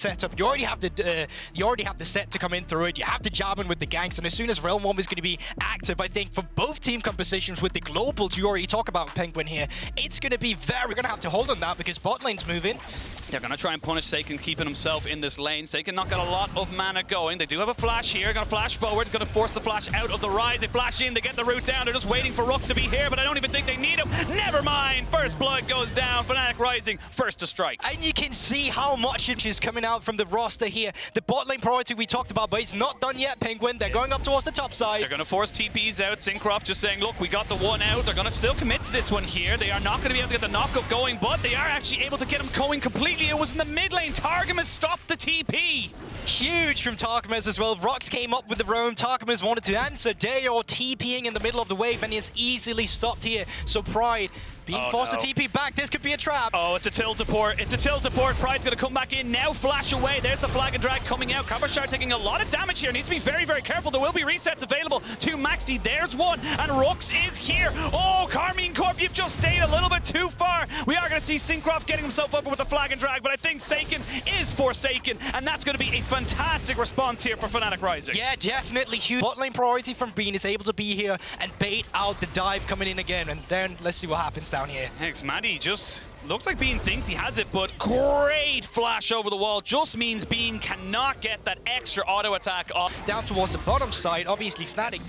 setup. You already have the set to come in through it. You have to jab in with the ganks, and as soon as Realm Worm is going to be active, I think for both team compositions with the globals you already talk about Penguin here, it's going to be we're going to have to hold on that because bot lane's moving. They're going to try and punish Seiken, keeping himself in this lane. Seiken not got a lot of mana going. They do have a flash here. Going to flash forward. Going to force the flash out of the rise. They flash in. They get the route down. They're just waiting for Rooks to be here, but I don't even think they need him. Never mind. First blood goes down. Fnatic Rising, first to strike. And you can see how much it is coming out from the roster here. The bot lane priority we talked about, but it's not done yet, Penguin. They're going up towards the top side. They're going to force TPs out. Syncroft just saying, look, we got the one out. They're going to still commit to this one here. They are not going to be able to get the knockup going, but they are actually able to get him going completely. It was in the mid lane. Targamas stopped the TP. Huge from Targamas as well. Rox came up with the roam. Targamas wanted to answer. Dayor TPing in the middle of the wave, and is easily stopped here. So Pride being forced to TP back. This could be a trap. Oh, it's a tilt-a-port. It's a tilt-a-port. Pride's going to come back in. Now flash away. There's the flag and drag coming out. Karmine taking a lot of damage here. Needs to be very, very careful. There will be resets available to Maxi. There's one. And Rooks is here. Oh, Karmine Corp, you've just stayed a little bit too far. We are going to see Syncroft getting himself up with the flag and drag, but I think Seiken is forsaken, and that's going to be a fantastic response here for Fnatic Rising. Yeah, definitely huge. Bot lane priority from Bean is able to be here and bait out the dive coming in again, and then let's see what happens down here. Maddie just looks like Bean thinks he has it, but great flash over the wall just means Bean cannot get that extra auto attack off. Down towards the bottom side, obviously Fnatic.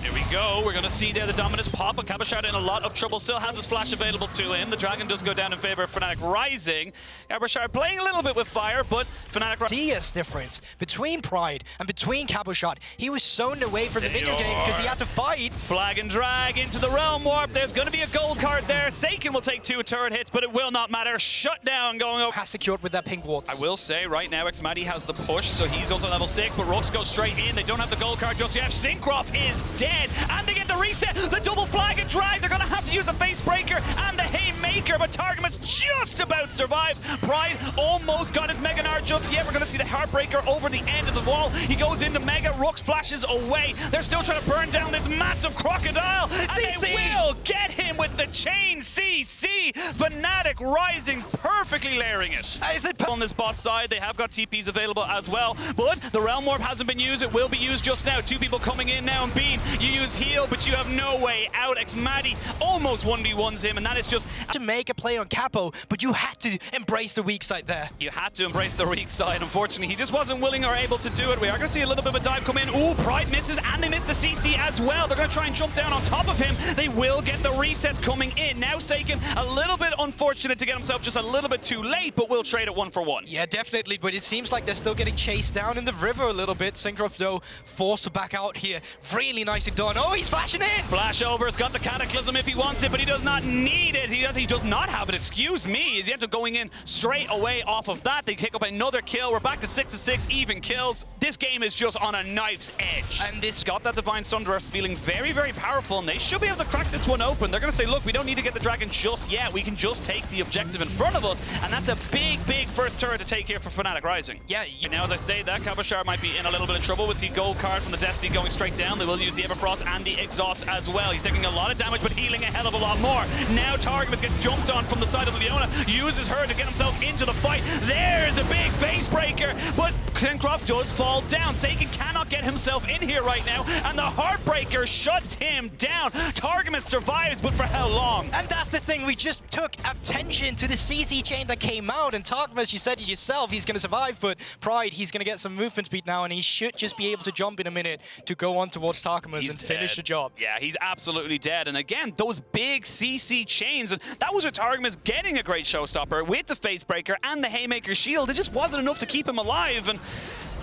Here we go. We're going to see there the Dominus pop, but Kabashard in a lot of trouble. Still has his flash available to him. The Dragon does go down in favor of Fnatic Rising. Kabashard playing a little bit with fire, but Fnatic Rising. CS difference between Pride and between Kabashard. He was zoned away from the minion game because he had to fight. Flag and drag into the Realm Warp. There's going to be a gold card there. Seiken will take 2 turret hits, but it will not matter. Shut down going over. Has secured with that pink wards. I will say right now, Xmadi has the push, so he's also level 6, but Rooks goes straight in. They don't have the gold card just yet. Syncroft is dead, and they get the reset. The double flag and drag. They're going to have to use the face breaker and the haymaker, but Targamas just about survives. Pride almost got his Mega Nard just yet. We're going to see the Heartbreaker over the end of the wall. He goes into Mega. Rooks flashes away. They're still trying to burn down this massive crocodile, and they will get him with the chain CC. Fnatic Rising perfectly layering it. Is it on this bot side? They have got TPs available as well, but the Realm Warp hasn't been used. It will be used just now. 2 people coming in now, and Bean, you use heal, but you have no way out. Xmadi almost 1v1s him, and that is just to make a play on Capo, but you had to embrace the weak side there. You had to embrace the weak side. Unfortunately, he just wasn't willing or able to do it. We are going to see a little bit of a dive come in. Ooh, Pride misses, and they miss the CC as well. They're going to try and jump down on top of him. They will get the resets coming in. Now Seiken, a little bit unfortunate to get himself just a little bit too late, but we'll trade it 1 for 1. Yeah, definitely, but it seems like they're still getting chased down in the river a little bit. Syncroft, though, forced to back out here. Really nicely done. Oh, he's flashing in! Flash over, it's got the Cataclysm if he wants it, but he does not need it. He does not have it, excuse me. He's yet to going in straight away off of that. They pick up another kill. We're back to 6-6, even kills. This game is just on a knife's edge. And this got that Divine Sunburst feeling very, very powerful, and they should be able to crack this one open. They're going to say, look, we don't need to get the Dragon just yet. We can just take the objective in front of us, and that's a big, big first turret to take here for Fnatic Rising. Yeah. Now, as I say that, Kabashard might be in a little bit of trouble. We see gold card from the Destiny going straight down. They will use the Everfrost and the Exhaust as well. He's taking a lot of damage, but healing a hell of a lot more. Now Targamas gets jumped on from the side of Leona, uses her to get himself into the fight. There's a big face breaker, but Syncroft does fall down. Seiken cannot get himself in here right now, and the Heartbreaker shuts him down. Targamas survives, but for how long? And that's the thing, we just took attention to the CC chain that came out, and Targamas, you said it yourself, he's going to survive, but Pride, he's going to get some movement speed now, and he should just be able to jump in a minute to go on towards Targamas and finish the job. Yeah, he's absolutely dead, and again, those big CC chains, and that was with Targamas getting a great showstopper with the Facebreaker and the Haymaker shield. It just wasn't enough to keep him alive, and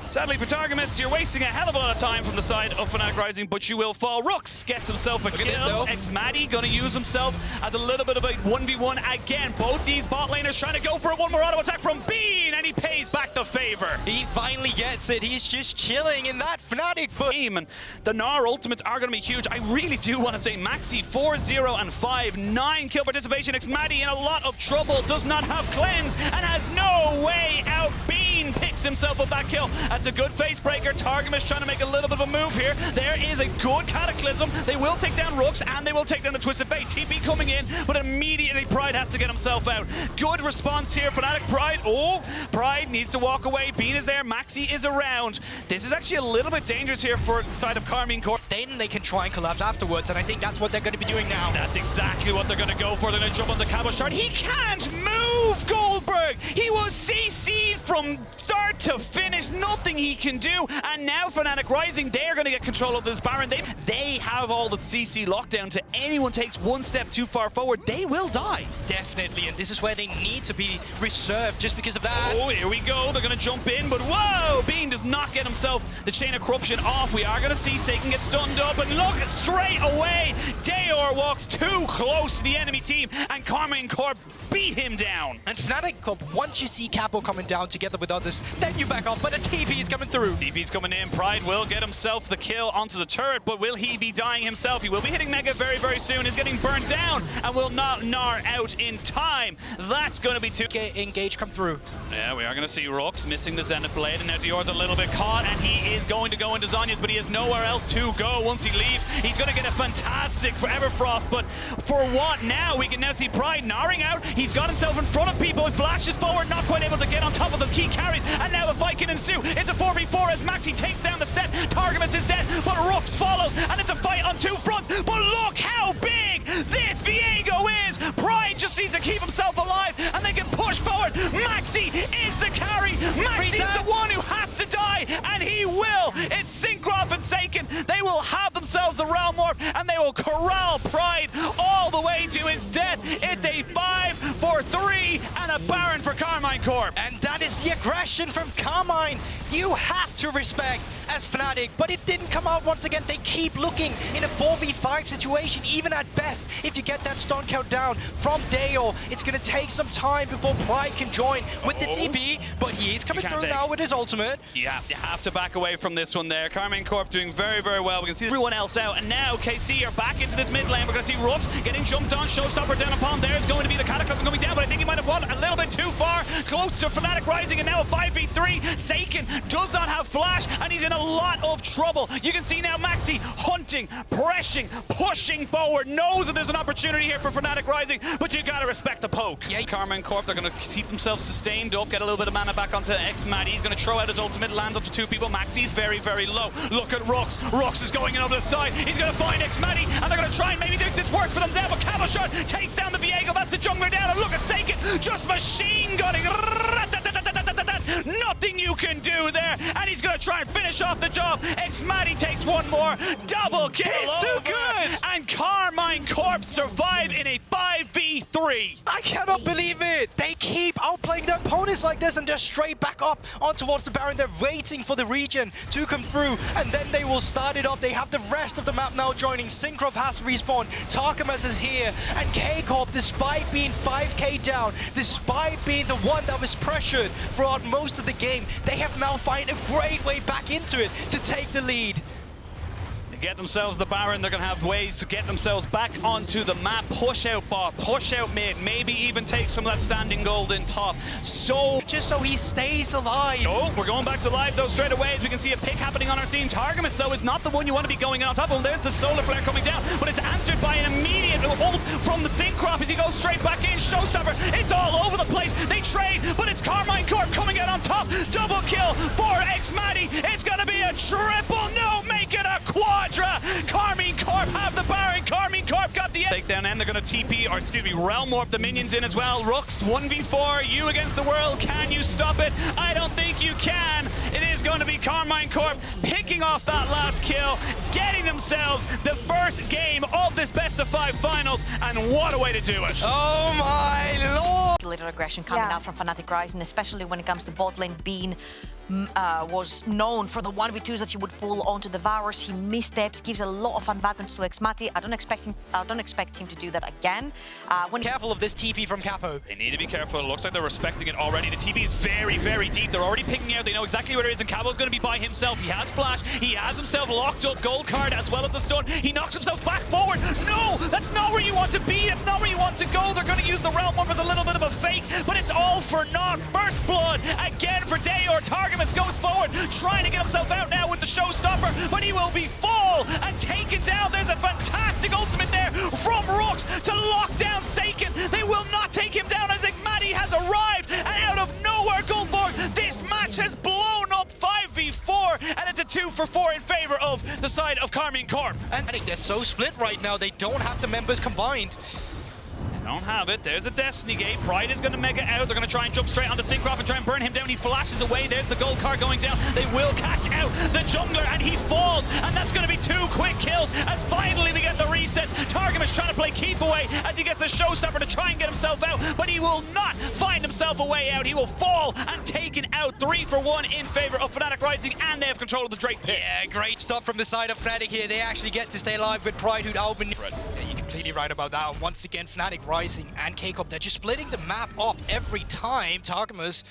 sadly for Targamas, you're wasting a hell of a lot of time from the side of Fnatic Rising, but you will fall. Rooks gets himself a kill. Xmadi gonna use himself as a little bit of a 1v1 again. Both these bot laners trying to go for a one more auto attack from Bean, and he pays back the favor. He finally gets it. He's just chilling in that Fnatic game, and the Gnar ultimates are gonna be huge. I really do want to say Maxi 4-0 and 5, 9 kill participation. Xmadi in a lot of trouble, does not have cleanse, and has no way out. Bean picks it himself up that kill. That's a good face breaker. Targum is trying to make a little bit of a move here. There is a good Cataclysm. They will take down Rooks and they will take down the Twisted Fate. TP coming in, but immediately Pride has to get himself out. Good response here. Fnatic Pride. Oh, Pride needs to walk away. Bean is there. Maxi is around. This is actually a little bit dangerous here for the side of Karmine Corp. Then they can try and collapse afterwards, and I think that's what they're going to be doing now. That's exactly what they're going to go for. They're going to jump on the Cabo shard. He can't move, Goldberg. He was CC'd from start to finish. Nothing he can do. And now Fnatic Rising, they're going to get control of this Baron. They have all the CC lockdown. To anyone takes one step too far forward, they will die. Definitely, and this is where they need to be reserved just because of that. Oh, here we go. They're going to jump in, but whoa! Bean does not get himself the Chain of Corruption off. We are going to see Satan get stunned up, and look, straight away, Dayor walks too close to the enemy team, and Karmine Corp beat him down. And Fnatic Corp, once you see Capo coming down together with others, then you back off, but a TP is coming through. TP's coming in. Pride will get himself the kill onto the turret, but will he be dying himself? He will be hitting Mega very, very soon. He's getting burned down and will not gnar out in time. That's going to be too... Engage come through. Yeah, we are going to see Rooks missing the Zenith Blade, and now Dior's a little bit caught, and he is going to go into Zhonya's, but he has nowhere else to go once he leaves. He's going to get a fantastic for Everfrost, but for what now? We can now see Pride gnarring out. He's got himself in front of people. He flashes forward, not quite able to get on top of the key carries, and now a fight can ensue. It's a 4v4 as Maxi takes down the set. Targamas is dead, but Rooks follows, and it's a fight on two fronts. But look how big this Viego is. Pride just needs to keep himself alive, and they can push forward. Maxi is the carry. Maxi is the one who has to die, and he will. It's Syncroft and Seiken. They will have themselves the Realm Warp, and they will corral Pride all the way to its death. It's a 5-4-3 and a Baron for Karmine Corp. And that is the aggression from Karmine. You have to respect as Fnatic, but it didn't come out once again. They keep looking in a 4v5 situation, even at best. If you get that stun count down from Dayor, it's going to take some time before Pride can join with the TP, but he is coming through now with his ultimate. You have to back away from this one there. Karmine Corp doing very, very well. We can see everyone else out, and now KC are back into this mid lane. We're going to see Rooks getting jumped on. Showstopper down upon. There's going to be the Cataclysm coming down, but I think he might have won a little bit too far. Close to Fnatic Rising, and now a 5v3. Seiken does not have flash, and he's in a lot of trouble. You can see now Maxi hunting, pressing, pushing forward, knows that there's an opportunity here for Fnatic Rising, but you gotta respect the poke. Yeah, Karmine Corp, they're gonna keep themselves sustained up, get a little bit of mana back onto X-Maddie. He's gonna throw out his ultimate, land up to two people. Maxi's very, very low. Look at Rooks. Rooks is going in over the side. He's gonna find X-Maddie, and they're gonna try and maybe make this work for them there, but Cabo Shot takes down the Viego. That's the jungler down, and look at Seiken just machine gunning. Nothing you can do there, and he's going to try and finish off the job. X-Maddie takes one more. Double kill. He's too good. And Karmine Corp survive in a 5v3. I cannot believe it. They keep outplaying their opponents like this, and they're straight back up on towards the Baron. They're waiting for the region to come through, and then they will start it up. They have the rest of the map now joining. Syncroft has respawned. Tarkamas is here, and K-Corp, despite being 5k down, despite being the one that was pressured throughout most of the game, they have now found a great way back into it to take the lead. Get themselves the Baron, they're going to have ways to get themselves back onto the map. Push out bot, push out mid, maybe even take some of that standing gold in top. So just so he stays alive. Oh, we're going back to live though straight away as we can see a pick happening on our scene. Targamas though is not the one you want to be going on top of him. There's the solar flare coming down, but it's answered by an immediate ult from the Syncroft as he goes straight back in. Showstopper, it's all over the place. They trade, but it's Karmine Corp coming out on top. Double kill for X-Maddie. It's going to be a triple. No, make it a quad. Karmine Corp have the Baron. Karmine Corp got the takedown, and they're going to TP, or excuse me, Realm Warp the minions in as well. Rooks, 1v4, you against the world. Can you stop it? I don't think you can. It is going to be Karmine Corp picking off that last kill, getting themselves the first game of this best-of-5 finals, and what a way to do it. Oh my lord! Little aggression coming out from Fnatic Rising, especially when it comes to bot lane. Bean was known for the 1v2s that he would pull onto the Devours. He missteps, gives a lot of advantage to X-Maddie. I don't expect him to do that again. Careful of this TP from Capo. They need to be careful. It looks like they're respecting it already. The TP is very, very deep. They're already picking out. They know exactly where it is, and Capo's going to be by himself. He has flash. He has himself locked up gold card as well as the stun. He knocks himself back forward. No, that's not where you want to be. That's not where you want to go. They're going to use the Realm Warp as a little bit of a fake, but it's all for naught. First blood again for Dayor. Target Targamas goes forward, trying to get himself out now with the showstopper, but he will be full and taken down. There's a fantastic ultimate there from Rooks to lock down Seiken. They will not take him down as Igmati has arrived, and out of nowhere, Goldborg, this match has blown up 5v4, and it's a 2-for-4 in favor of the side of Karmine Corp. And I think they're so split right now, they don't have the members combined. Don't have it. There's a Destiny Gate. Pride is going to mega out. They're going to try and jump straight onto Syncroft and try and burn him down. He flashes away. There's the gold card going down. They will catch out the jungler, and he falls. And that's going to be 2 quick kills as finally we get the resets. Targum is trying to play keep away as he gets the showstopper to try and get himself out, but he will not find himself a way out. He will fall and taken out. 3-for-1 in favor of Fnatic Rising, and they have control of the Drake pit. Yeah, great stuff from the side of Fnatic here. They actually get to stay alive with Pride, who'd all been... Yeah, you're completely right about that. And once again, Fnatic Rising and K-Corp, they're just splitting the map up every time. Targamas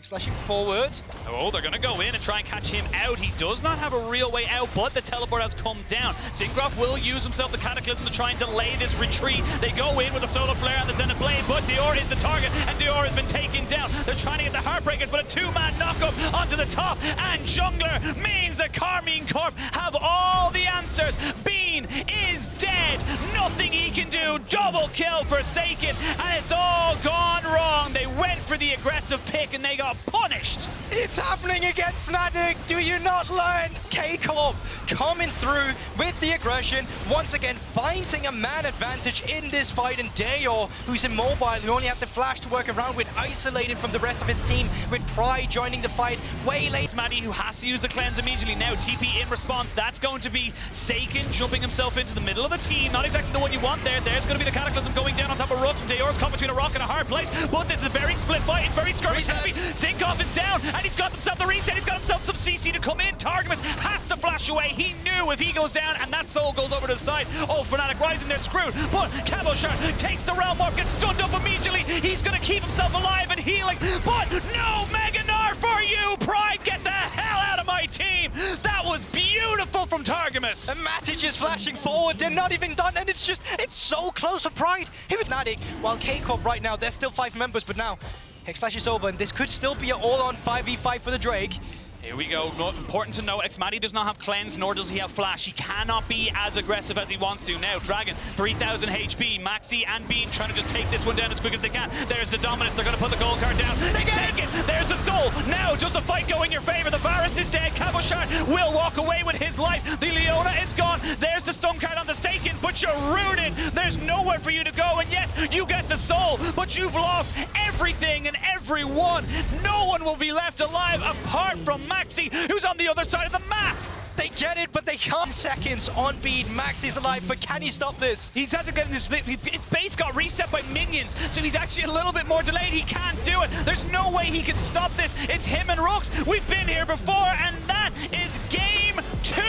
flashing forward. Oh, they're going to go in and try and catch him out. He does not have a real way out, but the teleport has come down. Syncroft will use himself the Cataclysm to try and delay this retreat. They go in with a Solar Flare and the Zenith Blade, but Dior is the target, and Dior has been taken down. They're trying to get the Heartbreakers, but a 2-man knockup onto the top, and Jungler means that Karmine Corp have all the answers. Bean is dead. Nothing he can do. Double kill for Seiken, and it's all gone wrong. They went for the aggressive pick, and they got punished. It's happening again, Fnatic. Do you not learn? K-Corp coming through with the aggression, once again finding a man advantage in this fight, and Dior, who's immobile, who only have the flash to work around with, isolated from the rest of its team, with Pride joining the fight way late. It's Maddie who has to use the cleanse immediately now. TP in response. That's going to be Seiken jumping himself into the middle of the team. Not exactly the one you want there. There's going to be the Cataclysm going down on top of Rooks, and Dior's caught between a rock and a hard place, but this is a very split fight. It's very skirmish heavy. Syncroft is down, and he's got himself the reset. He's got himself some CC to come in. Targamas has to flash away. He knew if he goes down and that soul goes over to the side, oh, Fnatic Rising, they're screwed. But Cabochard takes the Realm Warp, gets stunned up immediately. He's going to keep himself alive and healing, but no Mega Gnar for you, Pride. Get the hell out of my team. That was beautiful from Targamas. And Matic is flashing forward. They're not even done, and it's so close for Pride. Here with Fnatic, while K-Corp right now, there's still 5 members, but now Hex Flash is over, and this could still be an all-on 5v5 for the Drake. Here we go. Important to know, Xmati does not have cleanse, nor does he have flash. He cannot be as aggressive as he wants to. Now, Dragon, 3,000 HP. Maxi and Bean trying to just take this one down as quick as they can. There's the Dominus. They're going to put the gold card down. They take it. There's the soul. Now, does the fight go in your favor? The Varus is dead. Cabochard will walk away with his life. The Leona is gone. There's the stun card on the Seiken, but you're rooted. There's nowhere for you to go. And yes, you get the soul, but you've lost everything and everyone. No one will be left alive apart from Maxi, who's on the other side of the map. They get it, but they can't. Seconds on beat. Maxi's alive, but can he stop this? He's had to get in his base got reset by minions, so he's actually a little bit more delayed. He can't do it. There's no way he can stop this. It's him and Rooks. We've been here before, and that is game 2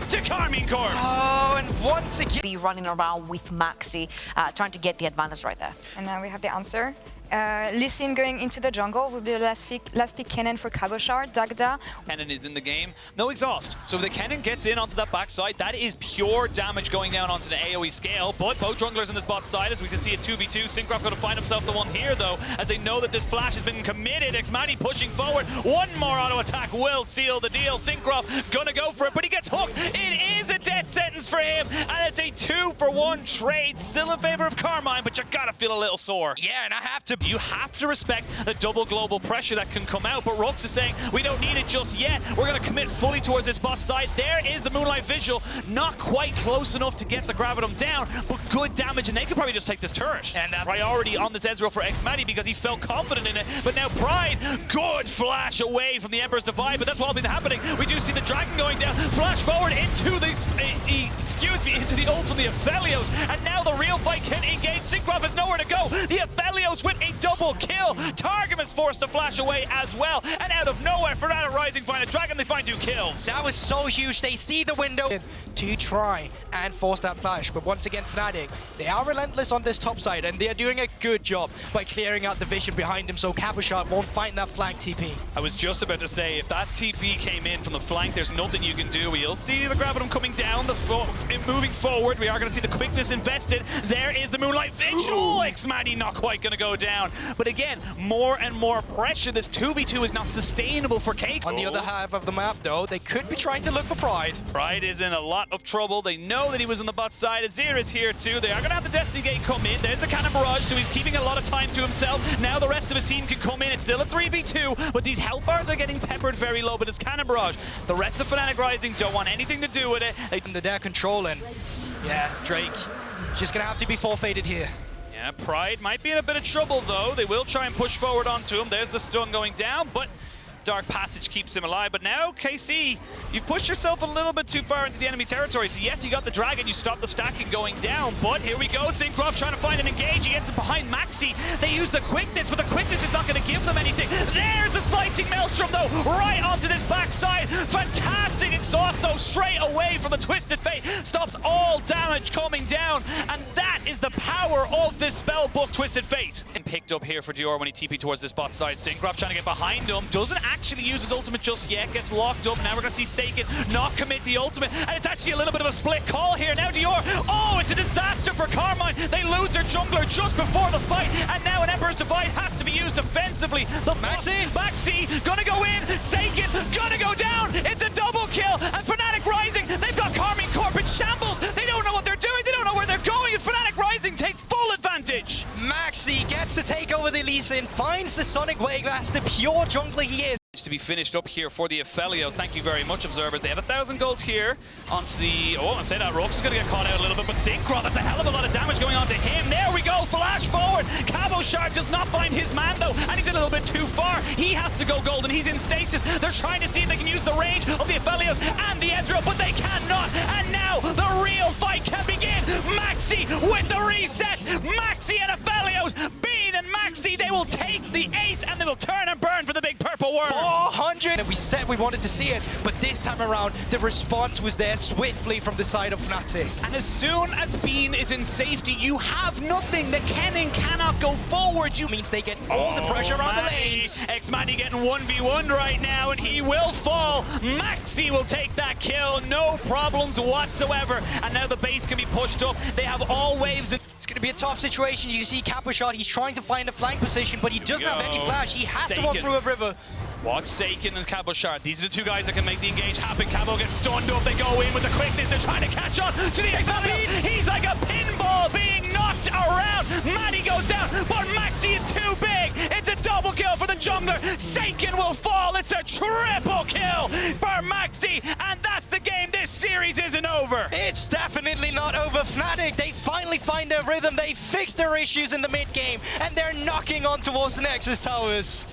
to Karmine Corp. Oh, and once again, Be running around with Maxi, trying to get the advantage right there. And now we have the answer. Lee Sin going into the jungle will be the last pick Kennen for Cabochard. Dagda. Kennen is in the game. No exhaust. So if the Kennen gets in onto that backside, that is pure damage going down onto the AoE scale. But both junglers on this bot side, as we can see a 2v2. Syncroft going to find himself the one here, though, as they know that this flash has been committed. Xmati pushing forward. One more auto attack will seal the deal. Syncroft going to go for it, but he gets hooked. It is a death sentence for him, and it's a 2-for-1 trade. Still in favor of Karmine, but you gotta feel a little sore. yeah, and I have to. You have to respect the double global pressure that can come out, but Rooks is saying, we don't need it just yet. We're going to commit fully towards this bot side. There is the Moonlight Vigil. Not quite close enough to get the Gravitum down, but good damage, and they could probably just take this turret. And priority on this Ezreal for Xmati because he felt confident in it. But now Pride, good flash away from the Emperor's Divide, but that's what will be happening. We do see the Dragon going down, flash forward into the, into the ult from the Aphelios, and now the real fight can engage. Syncroft has nowhere to go. The Aphelios with a double kill. Targum is forced to flash away as well, and out of nowhere, Fnatic Rising find a Dragon, they find 2 kills. That was so huge. They see the window to try and force that flash, but once again, Fnatic, they are relentless on this top side, and they are doing a good job by clearing out the vision behind him, so Cabochard won't find that flank TP. I was just about to say, if that TP came in from the flank, there's nothing you can do. You'll see the Gravitum coming down. down the moving forward. We are going to see the quickness invested. There is the Moonlight Vigil. Xmati not quite going to go down. But again, more and more pressure. This 2v2 is not sustainable for Cake. On the other half of the map, though, they could be trying to look for Pride. Pride is in a lot of trouble. They know that he was on the bot side. Azir is here too. They are going to have the Destiny Gate come in. There's the Cannon Barrage, so he's keeping a lot of time to himself. Now the rest of his team can come in. It's still a 3v2, but these health bars are getting peppered very low, but it's Cannon Barrage. The rest of Fnatic Rising don't want anything to do with it. They're controlling. Yeah, Drake. Just going to have to be forfeited here. Yeah, Pride might be in a bit of trouble, though. They will try and push forward onto him. There's the stun going down, but Dark Passage keeps him alive. But now, KC, you've pushed yourself a little bit too far into the enemy territory. So yes, you got the dragon, you stopped the stacking going down, but here we go. Syncroft trying to find an engage. He gets it behind Maxi. They use the quickness, but the quickness is not going to give them anything. There's the slicing Maelstrom, though, right onto this backside. Fantastic exhaust, though, straight away from the Twisted Fate. Stops all damage coming down, and that is the power of this spellbook, Twisted Fate. And picked up here for Dior when he TP'd towards this bot side. Syncroft trying to get behind him. Doesn't actually use his ultimate just yet, gets locked up. Now we're going to see Saken not commit the ultimate, and it's actually a little bit of a split call here. Now Dior, oh, it's a disaster for Karmine. They lose their jungler just before the fight, and now an Emperor's Divide has to be used defensively. The Maxi gonna go in, Saken gonna go down. It's a double kill, and Fnatic Rising, they've got Karmine Corp in shambles. They don't know what they're doing, they don't know where they're going, and Fnatic Rising take full advantage. Maxi gets to take over the Lee Sin, finds the Sonic Wave as the pure jungler he is. To be finished up here for the Aphelios. Thank you very much, observers. They have 1,000 gold here onto the... Oh, I say that, Rox is going to get caught out a little bit, but Syncroft, that's a hell of a lot of damage going on to him. There we go, flash forward. Cabo Shard does not find his man, though, and he's a little bit too far. He has to go golden. He's in stasis. They're trying to see if they can use the range of the Aphelios and the Ezreal, but they cannot. And now the real fight can begin. Maxi with the reset. Maxi and Aphelios, Bean and Maxi, they will take the ace and they will turn and burn for the big purple worm. 400! And we said we wanted to see it, but this time around, the response was there swiftly from the side of Fnatic. And as soon as Bean is in safety, you have nothing. The Kennen cannot go forward. You means they get all the pressure around the lanes. Xmati getting 1v1 right now, and he will fall. Maxi will take that kill, no problems whatsoever. And now the base can be pushed up. They have all waves. It's going to be a tough situation. You can see Cabo Shard, he's trying to find a flank position, but he doesn't have any flash. He has to walk through a river. Watch Saken and Cabo Shard. These are the two guys that can make the engage happen. Cabo gets stunned up. They go in with the quickness. They're trying to catch on to the Aphelios. He's like a pinball being knocked around. Maddie goes down, but Maxi is too big. It's a double kill for the jungler. Saken will fall. It's a triple kill for Maxi, and that's the game. This series isn't over. It's definitely not over. Fnatic, they finally find their rhythm. They fix their issues in the mid game, and they're knocking on towards the Nexus towers.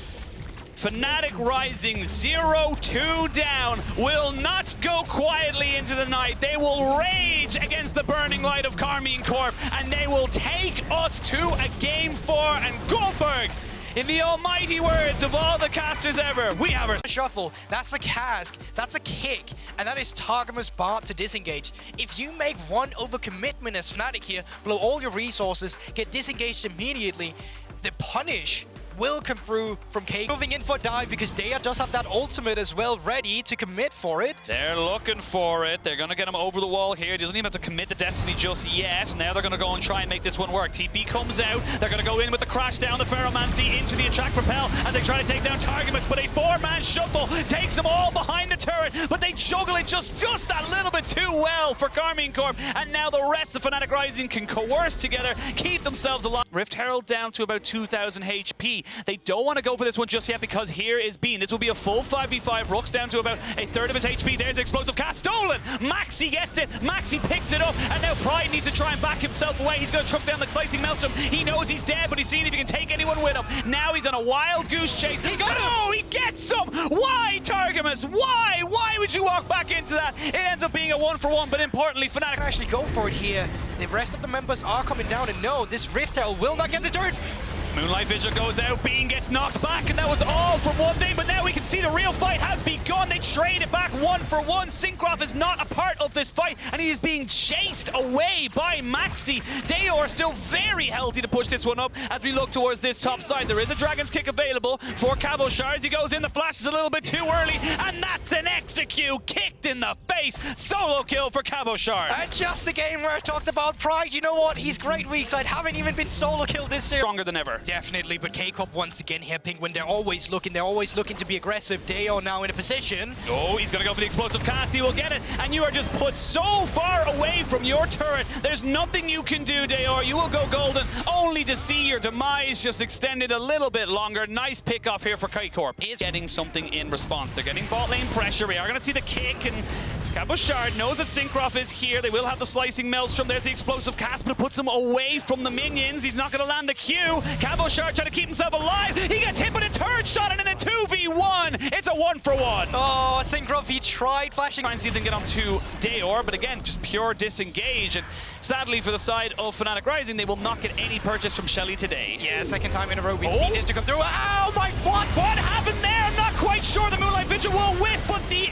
Fnatic Rising 0-2 down will not go quietly into the night. They will rage against the burning light of Karmine Corp, and they will take us to a Game 4. And Goldberg, in the almighty words of all the casters ever, we have our shuffle. That's a cask, that's a kick, and that is Targamas Bart to disengage. If you make one overcommitment as Fnatic here, blow all your resources, get disengaged immediately, the punish will come through from Cake. Moving in for dive because Dea does have that ultimate as well ready to commit for it. They're looking for it. They're going to get him over the wall here. He doesn't even have to commit the Destiny just yet. Now they're going to go and try and make this one work. TP comes out. They're going to go in with the crash down the Ferromancy into the Attract Propel, and they try to take down Targamas, but a four-man shuffle takes them all behind the turret, but they juggle it just that little bit too well for Karmine Corp, and now the rest of Fnatic Rising can coerce together, keep themselves alive. Rift Herald down to about 2,000 HP. They don't want to go for this one just yet because here is Bean. This will be a full 5v5. Rook's down to about a third of his HP. There's Explosive Cast stolen. Maxi gets it. Maxi picks it up, and now Pride needs to try and back himself away. He's going to truck down the Slicing Maelstrom. He knows he's dead, but he's seeing if he can take anyone with him. Now he's on a wild goose chase. He gets him. Why, Targamas? Why? Why would you walk back into that? It ends up being a 1-for-1, but importantly, Fnatic can actually go for it here. The rest of the members are coming down, and no, this Rift Herald will not get the dirt. Moonlight Vigil goes out, Bean gets knocked back, and that was all from one thing, but now we can see the real fight has begun. They trade it back 1-for-1. Syncroft is not a part of this fight, and he is being chased away by Maxi. Dayor still very healthy to push this one up as we look towards this top side. There is a Dragon's Kick available for Cabochard as he goes in. The flash is a little bit too early, and that's an execute kicked in the face. Solo kill for Cabochard. And just the game where I talked about Pride, you know what? He's great weak side, haven't even been solo killed this year. Stronger than ever. Definitely, but K-Corp once again here, Penguin, they're always looking to be aggressive. Dayor now in a position. Oh, he's gonna go for the explosive cast, he will get it, and you are just put so far away from your turret. There's nothing you can do, Dayor. You will go golden, only to see your demise just extended a little bit longer. Nice pick off here for K-Corp. Is getting something in response. They're getting bot lane pressure. We are gonna see the kick, and Cabochard knows that Syncroft is here. They will have the slicing maelstrom. There's the explosive cast, but it puts him away from the minions. He's not going to land the Q. Cabochard trying to keep himself alive. He gets hit with a turret shot, and in a 2v1, it's a 1-for-1. Oh, Syncroft, he tried flashing. Try and see if they can get onto Dayor, but again, just pure disengage. And sadly for the side of Fnatic Rising, they will not get any purchase from Shelly today. Yeah, second time in a row we've seen this to come through. Ow, my what? What happened there? I'm not quite sure. The Moonlight Vigil will whip, but the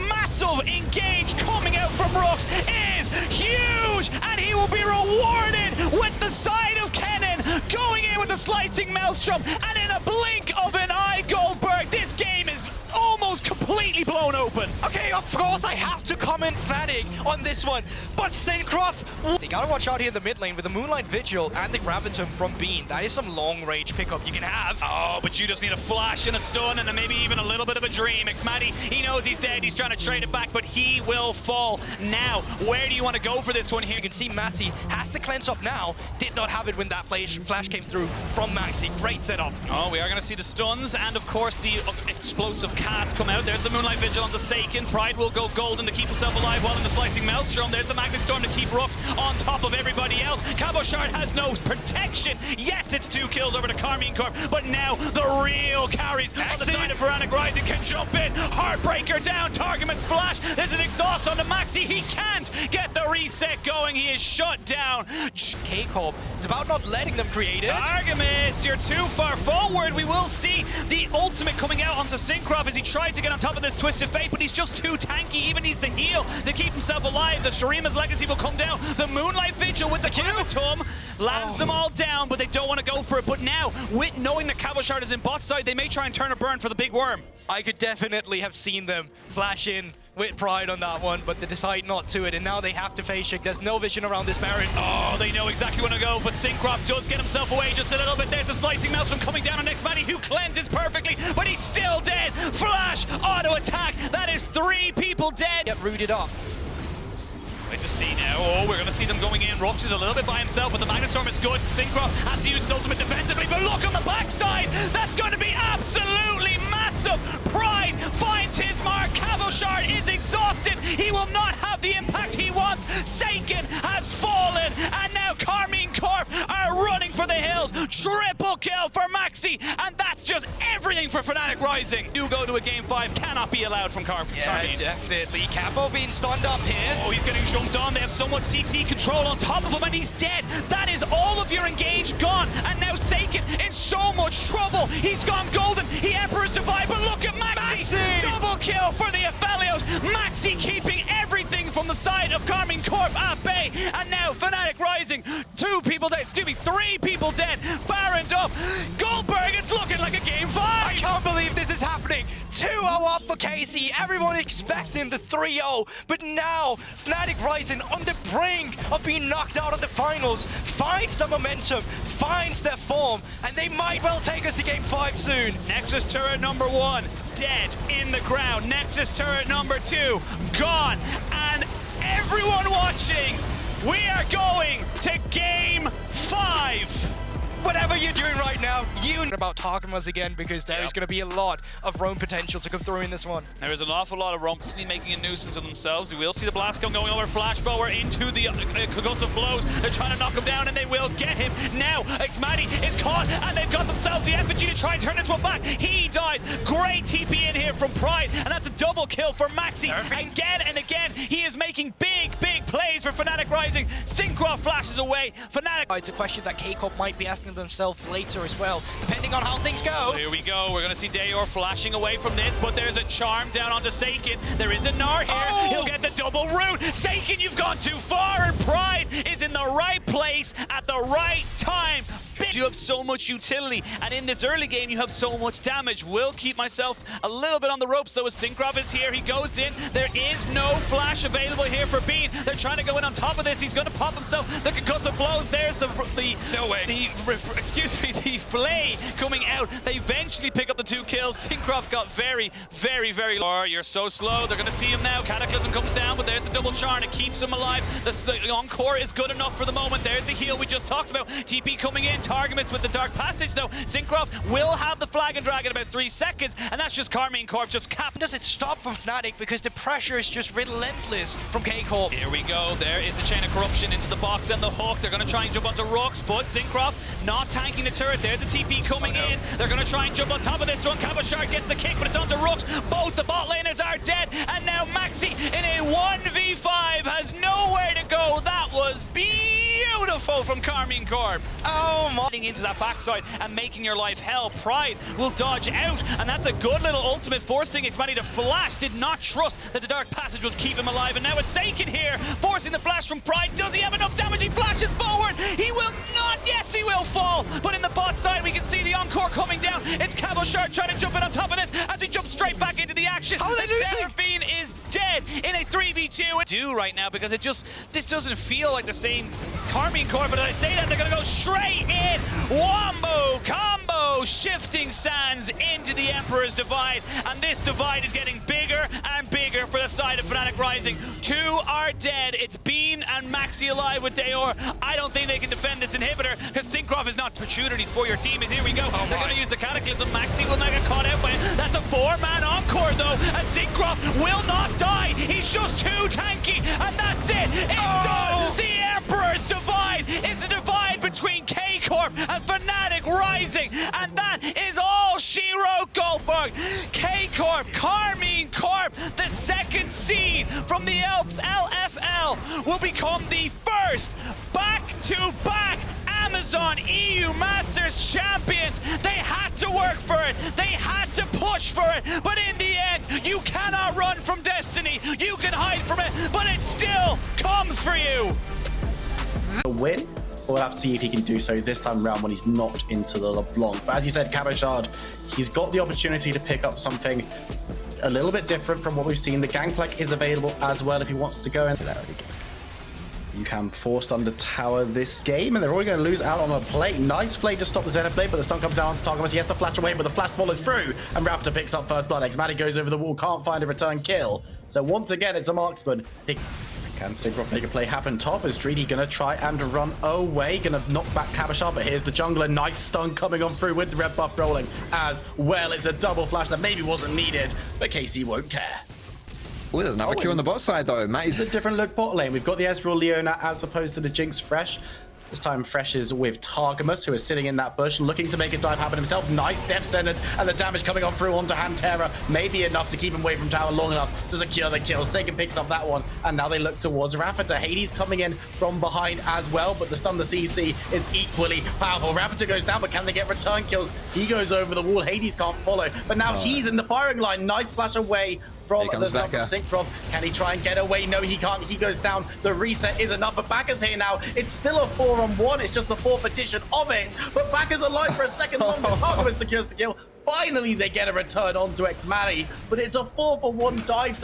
massive engage coming out from Rooks is huge, and he will be rewarded with the side of Kennen going in with the slicing maelstrom, and in a blink of an eye, Goldberg, this game is almost completely blown open. Okay, of course I have to comment Fnatic on this one, but Syncroft, they gotta watch out here in the mid lane with the Moonlight Vigil and the Graviton from Bean. That is some long range pickup you can have. Oh, but you just need a flash and a stun and maybe even a little bit of a dream. Xmatty, he knows he's dead. He's trying to trade it back, but he will fall. Now, where do you want to go for this one here? You can see Matty has to cleanse up now. Did not have it when that flash came through from Maxi. Great setup. Oh, we are going to see the stuns and, of course, the explosive cast come out. There's the Moonlight Vigil on the Seiken. Pride will go golden to keep himself alive while in the slicing maelstrom. There's the Magnet Storm to keep Rooks on top of everybody else. Cabochard has no protection. Yes, it's 2 kills over to Karmine Corp, but now the real carries on the side of Fnatic Rising can jump in. Heartbreaker down. Targetman's flash. There's an exhaust on the Maxi. He can't get the reset going. He is shut down. K-Corp, it's about not letting them create it. Targamas, you're too far forward. We will see the ultimate coming out onto Syncroft as he tries to get on top of this Twisted Fate, but he's just too tanky. He even needs the heal to keep himself alive. The Shurima's Legacy will come down. The Moonlight Vigil with the Gravitum lands them all down, but they don't want to go for it. But now, with knowing that Cabochard is in bot side, they may try and turn a burn for the big worm. I could definitely have seen them flash in with Pride on that one, but they decide not to it, and now they have to face Shik. There's no vision around this Baron. Oh, they know exactly where to go, but Syncroft does get himself away just a little bit. There's the slicing maelstrom coming down on Xmatty, who cleanses perfectly, but he's still dead. Flash, auto attack. That is 3 people dead. Get rooted up. Wait to see now. Oh, we're going to see them going in. Rooks is a little bit by himself, but the Magnet Storm is good. Syncroft has to use his ultimate defensively, but look on the backside. That's going to be absolutely massive. Pride finds his mark. Cabochard is exhausted. He will not have the impact he wants. Seiken has fallen, and now Karmine Corp are running for the hills. Triple kill for Maxi, and that's just everything for Fnatic Rising. You go to a game 5, cannot be allowed from Karmine. Yeah, definitely. Capo being stunned up here. Oh, he's getting jumped on. They have somewhat CC control on top of him, and he's dead. That is all of your engage gone, and now Seiken in so much trouble. He's gone golden. He Emperor's Divide, but look at Maxi. Double kill for the Aphelios. Maxi keeping everything from the side of Karmine Corp at bay, and now Fnatic Rising. 2 people dead, excuse me, 3 people dead. Baroned up. Goldberg, it's looking like a game 5. I can't believe this is happening. 2-0 up for KC. Everyone expecting the 3-0, but now Fnatic Rising on the brink of being knocked out of the finals, finds the momentum, finds their form, and they might well take us to game 5 soon. Nexus turret number 1, dead in the ground. Nexus turret number 2, gone. And everyone watching, we are going to game 5. Whatever you're doing right now, you know about Targamas again, because there is going to be a lot of roam potential to come through in this one. There is an awful lot of Rumps making a nuisance of themselves. We will see the blast gun going over, flash forward into the concussive blows. They're trying to knock him down, and they will get him. Now, Xmatty is caught, and they've got themselves the effigy to try and turn this one back. He dies. Great TP in here from Pride, and that's a double kill for Maxi. Again and again, he is making big plays for Fnatic Rising. Syncroft flashes away. Fnatic. It's a question that K-Corp might be asking protecting themselves later as well, depending on how things go. Here we go. We're going to see Dayor flashing away from this, but there's a charm down onto Seiken. There is a Gnar here. Oh! He'll get the double root. Seiken, you've gone too far, and Pride is in the right place at the right time. You have so much utility, and in this early game, you have so much damage. Will keep myself a little bit on the ropes, though, as Syncroft is here. He goes in. There is no flash available here for Bean. They're trying to go in on top of this. He's going to pop himself the concussive blows. There's the no way. the flay coming out. They eventually pick up the 2 kills. Syncroft got very low. You're so slow. They're going to see him now. Cataclysm comes down, but there's the double charm. It keeps him alive. The encore is good enough for the moment. There's the heal we just talked about. TP coming in. Targamas with the Dark Passage, though. Syncroft will have the Flag and Drag in about 3 seconds, and that's just Karmine Corp just capped. Does it stop from Fnatic because the pressure is just relentless from K-Corp? Here we go. There is the Chain of Corruption into the box and the hook. They're going to try and jump onto Rooks, but Syncroft not tanking the turret. There's a TP coming in. They're going to try and jump on top of this one. Cabochard gets the kick, but it's onto Rooks. Both the bot laners are dead, and now Maxi in a 1v5 has nowhere to go. That was beautiful from Karmine Corp. Oh my. Into that backside and making your life hell. Pride will dodge out, and that's a good little ultimate, forcing Xmani to flash. Did not trust that the Dark Passage would keep him alive, and now it's Seiken here, forcing the flash from Pride. Does he have enough damage? He flashes forward. He will not. Yes, he will fall. But in the bot side, we can see the encore coming down. It's Cabochard trying to jump in on top of this as we jump straight back into the action. How are they losing? Seraphine is dead in a 3v2 right now, because this doesn't feel like the same Karmine Corp, but as I say that, they're going to go straight in. Wombo combo, shifting sands into the Emperor's Divide, and this divide is getting bigger and bigger for the side of Fnatic Rising. 2 are dead. It's Bean and Maxi alive with Dayor. I don't think they can defend this inhibitor, because Syncroft is not opportunities for your team. And here we go. They're going to use the Cataclysm. Maxi will not get caught out by it. That's a 4-man encore, though, and Syncroft will not die. He's just too tanky, and that's it. It's done. The Emperor's Divide is a divide between K-Corp and Fnatic Rising, and that is all she wrote, Goldberg. K-Corp, Karmine Corp, the second seed from the LFL, will become the first back-to-back Amazon EU Masters champions. They had to work for it. They had to push for it. But in the end, you cannot run from destiny. You can hide from it, but it still comes for you. A win. We'll have to see if he can do so this time around when he's not into the LeBlanc. But as you said, Cabochard, he's got the opportunity to pick up something a little bit different from what we've seen. The Gangplank is available as well if he wants to go into that again. You can force under tower this game, and they're already going to lose out on a plate. Nice flay to stop the Zenith blade, but the stun comes down to Targamas. He has to flash away, but the flash follows through, and Raptor picks up first blood. Xmani goes over the wall, can't find a return kill. So once again, it's a marksman. Can Syncroft make a play happen top? Is Dreedy going to try and run away? Going to knock back Cabochard, but here's the jungler. Nice stun coming on through with the red buff rolling as well. It's a double flash that maybe wasn't needed, but KC won't care. Oh, there's another Q on the bot side, though. Matt, It's a different look bot lane. We've got the Ezreal Leona as opposed to the Jinx Fresh. This time Fresh is with Targamas, who is sitting in that bush, looking to make a dive happen himself. Nice death sentence, and the damage coming on through onto Hantera. Maybe enough to keep him away from tower long enough to secure the kill. Seiken picks up that one, and now they look towards Rafita. Hades coming in from behind as well, but the stun, the CC, is equally powerful. Rafita goes down, but can they get return kills? He goes over the wall. Hades can't follow, but now he's in the firing line. Nice flash away from the stun from Syncroft. Can he try and get away? No, he can't. He goes down. The reset is enough, but Bakka's here now. It's still a 4-on-1. It's just the 4th edition of it, but Bakka's alive for a second longer. Targamas secures the kill. Finally, they get a return onto Xmani, but it's a 4-for-1 dive.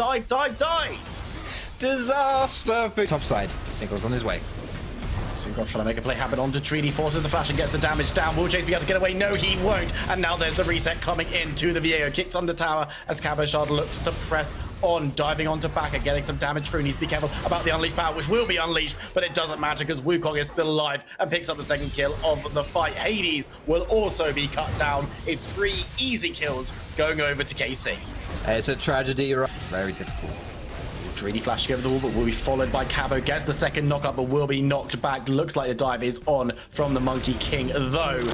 disaster. Top side, Syncroft's on his way. Syncroft trying to make a play happen onto Treaty, forces the flash and gets the damage down. Will Chase be able to get away? No, he won't. And now there's the reset coming into the Viego. Kicked on the tower as Cabochard looks to press on, diving onto Bakka, getting some damage through. Needs to be careful about the unleashed power, which will be unleashed, but it doesn't matter because Wukong is still alive and picks up the second kill of the fight. Hades will also be cut down. It's 3 easy kills going over to KC. It's a tragedy. Very difficult. Dreedy flashing over the wall, but will be followed by Cabo. Gets the second knockup, but will be knocked back. Looks like the dive is on from the Monkey King, though.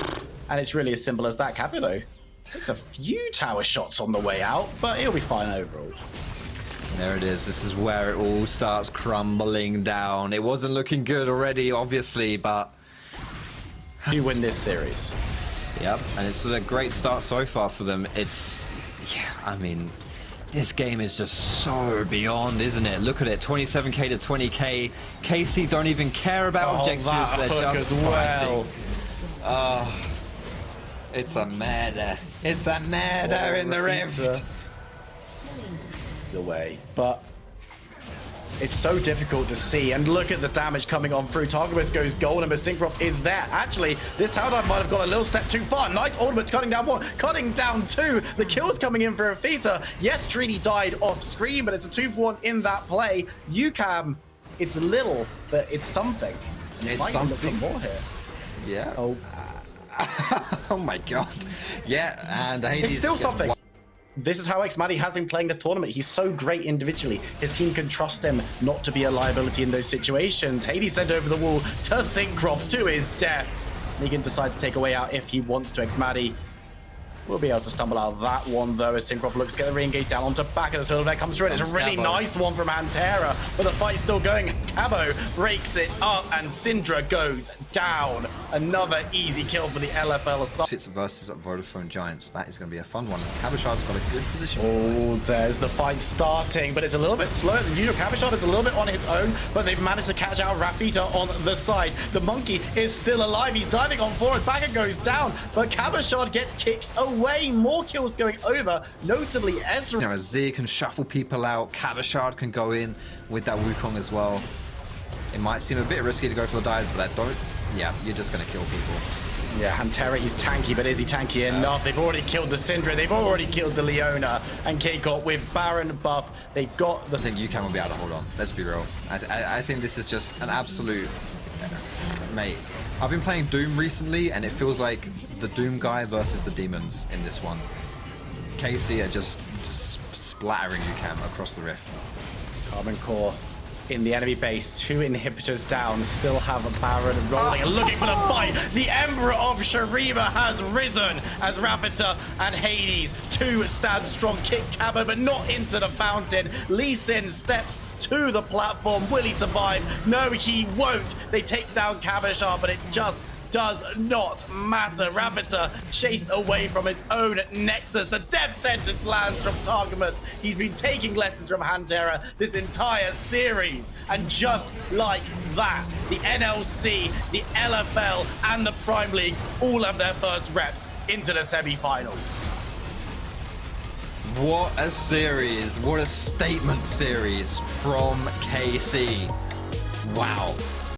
And it's really as simple as that. Cabo, though, takes a few tower shots on the way out, but he'll be fine overall. There it is. This is where it all starts crumbling down. It wasn't looking good already, obviously, but You win this series. Yep, and it's a great start so far for them. It's, yeah, I mean, this game is just so beyond, isn't it? Look at it, 27k to 20k. KC don't even care about objectives. That They're hook just as well. Oh, it's a murder. It's a murder in the rift. It's away, but it's so difficult to see. And look at the damage coming on through. Targamas goes golden, but Syncroft is there. Actually, this tower dive might have gone a little step too far. Nice ultimate cutting down one, cutting down two. The kills coming in for Afita. Yes, Trini died off screen, but it's a 2-for-1 in that play. UCAM, it's little, but it's something. It's something more here. Yeah. Oh. Oh my god. Yeah, and Hades It's still gets something. one. This is how xMatty has been playing this tournament. He's so great individually. His team can trust him not to be a liability in those situations. Hades sent over the wall to Syncroft to his death. He can decide to take a way out if he wants to. xMatty will be able to stumble out of that one, though, as Syncroft looks to get the re-engage down onto back of the silver comes through. And it's a really nice one from Antera, but the fight's still going. Cabo breaks it up, and Syndra goes down. Another easy kill for the LFL aside. It's versus Vodafone Giants. That is going to be a fun one, as Cabashard's got a good position. Oh, there's the fight starting, but it's a little bit slower than usual. Cabashard is a little bit on his own, but they've managed to catch out Rafita on the side. The monkey is still alive. He's diving on forward. Bagger goes down, but Cabashard gets kicked away. More kills going over, notably Ezra. You know, Z can shuffle people out. Cabashard can go in with that Wukong as well. It might seem a bit risky to go for the dives, but I don't. Yeah, you're just going to kill people. Yeah, Antera, he's tanky, but is he tanky enough? They've already killed the Syndra, they've already killed the Leona, and K-Corp with Baron buff, they've got the... I think UCAM will be able to hold on. Let's be real. I think this is just an absolute... Mate, I've been playing Doom recently, and it feels like the Doom guy versus the demons in this one. KC are just splattering UCAM across the rift. Karmine core in the enemy base, 2 inhibitors down, still have a Baron rolling and looking for the fight. The Emperor of Shariva has risen as Rafita and Hades, 2 stand strong, kick Cabo, but not into the fountain. Lee Sin steps to the platform. Will he survive? No, he won't. They take down Cabashard, but it just does not matter. Rafita chased away from his own Nexus. The death sentence lands from Targamas. He's been taking lessons from Antera this entire series. And just like that, the NLC, the LFL, and the Prime League all have their first reps into the semi-finals. What a series. What a statement series from KC. Wow.